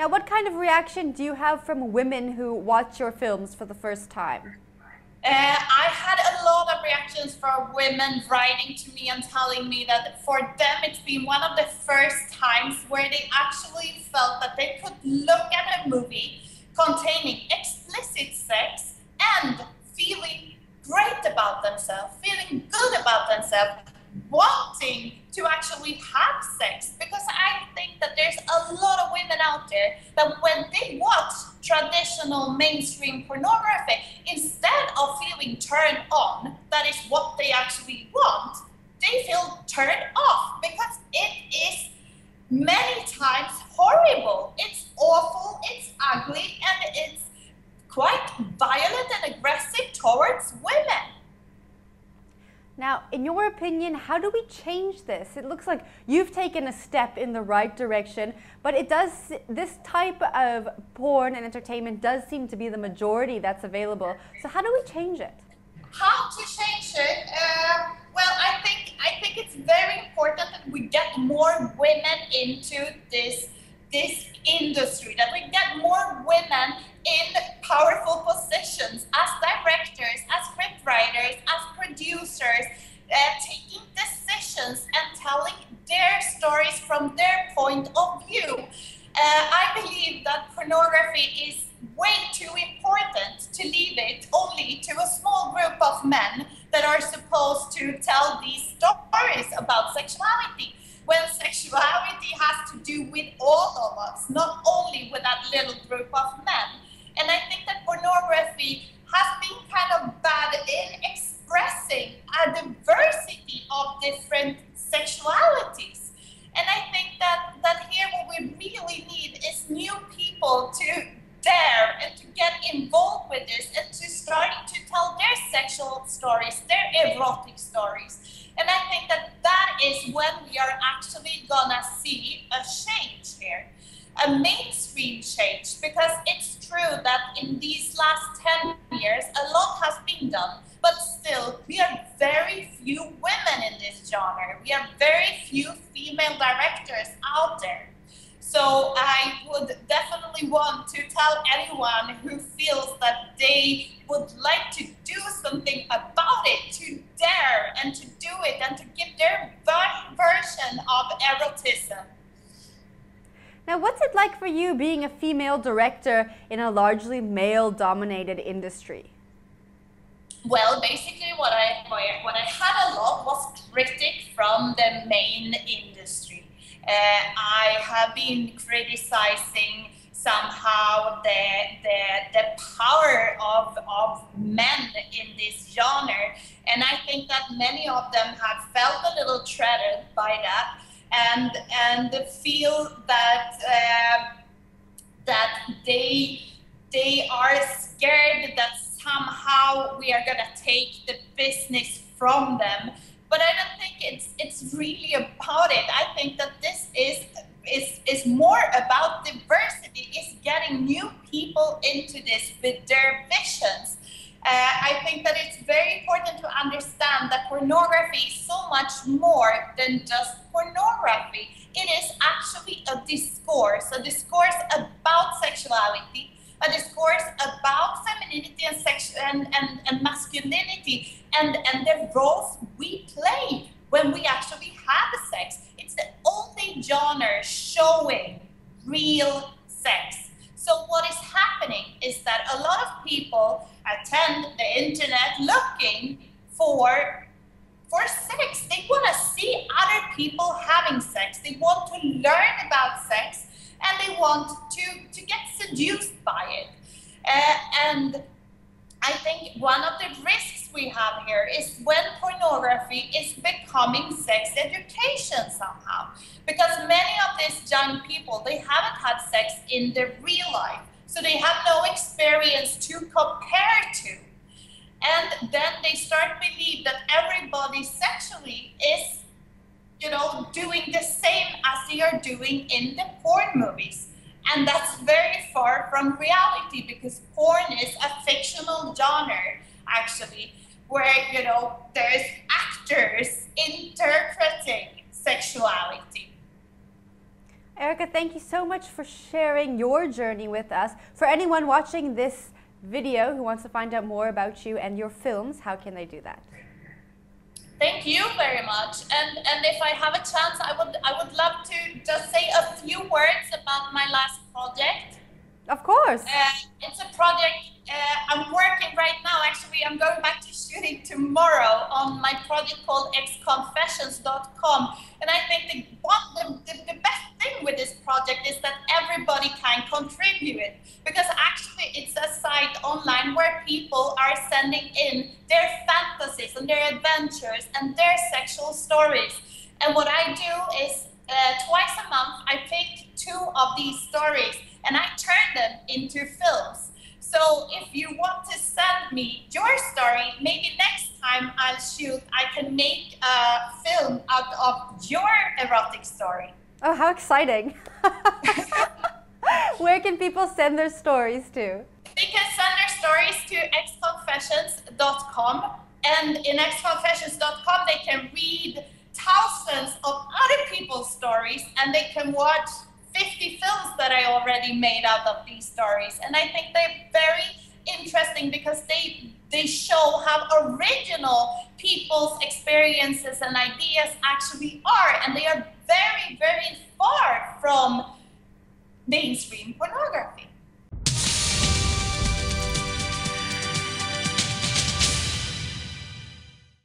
Now, what kind of reaction do you have from women who watch your films for the first time? I had a lot of reactions from women writing to me and telling me that for them it's been one of the first times where they actually felt that they could look at a movie containing explicit sex and feeling great about themselves, feeling good about themselves, wanting to actually have sex. Because I think that there's a lot of women out there that when they watch traditional mainstream pornography, instead of feeling turned on, that is what they actually want, they feel turned off because it is many times horrible. It's awful, it's ugly, and it's quite violent and aggressive towards women. Now, in your opinion, how do we change this? It looks like you've taken a step in the right direction, but this type of porn and entertainment does seem to be the majority that's available. So how do we change it? How to change it? Well, I think it's very important that we get more women into this industry, that we get more women in powerful positions as directors, as scriptwriters, as producers, taking decisions and telling their stories from their point of view. I believe that pornography is way too important to leave it only to a small group of men that are supposed to tell these stories about sexuality, when sexuality has to do with all of us, not only with that little group of men. And I think that pornography has been kind of bad in expressing a diversity of different sexualities. And I think that here what we really need is new people to dare and to get involved with this and to starting to tell their sexual stories, their erotic stories. And I think that is when we are actually gonna see a change here, a mainstream change, because it's true that in these last 10 years, a lot has been done, but still, we are very few women in this genre. We have very few female directors out there. So I would definitely want to tell anyone who feels that they would like to do something about it, to dare and to do it and to give their version of erotism. Now, what's it like for you being a female director in a largely male-dominated industry? Well, basically what I had a lot was critique from the main industry. I have been criticizing somehow the power of men in this genre, and I think that many of them have felt a little threatened by that, and feel that that they are scared that somehow we are gonna take the business from them. But I don't think it's really about it. I think that this is more about diversity, is getting new people into this with their visions. I think that it's very important to understand that pornography is so much more than just pornography. It is actually a discourse about sexuality, a discourse about femininity and masculinity and the roles we play when we actually have sex. It's the only genre showing real sex. So what is happening is that a lot of people attend the internet looking for sex. They want to see other people having sex. They want to learn about sex, and they want to get seduced by it. And I think one of the risks we have here is when pornography is becoming sex education somehow. Because many of these young people, they haven't had sex in their real life. So they have no experience to compare to. And then they start to believe that everybody sexually is, doing the same as they are doing in the porn movies. And that's very far from reality, because porn is a fictional genre, actually, where, there's actors interpreting sexuality. Erica, thank you so much for sharing your journey with us. For anyone watching this video who wants to find out more about you and your films, how can they do that? Thank you very much. And if I have a chance, I would love to just say a few words about my last project. Of course. It's a project I'm working right now. Actually, I'm going back to shooting tomorrow on my project called xconfessions.com. And I think the best thing with this project is that everybody can contribute, because actually it's a site online where people are sending in their fantasies and their adventures and their sexual stories. And what I do is twice a month I pick 2 of these stories and I turn them into films. So if you want to send me your story, maybe next time I'll shoot, I can make a film out of your erotic story. Oh, how exciting. Where can people send their stories to? They can send their stories to xconfessions.com, and in xconfessions.com they can read thousands of other people's stories, and they can watch 50 films that I already made out of these stories. And I think they're very interesting because they show how original people's experiences and ideas actually are, and they are very, very far from mainstream pornography.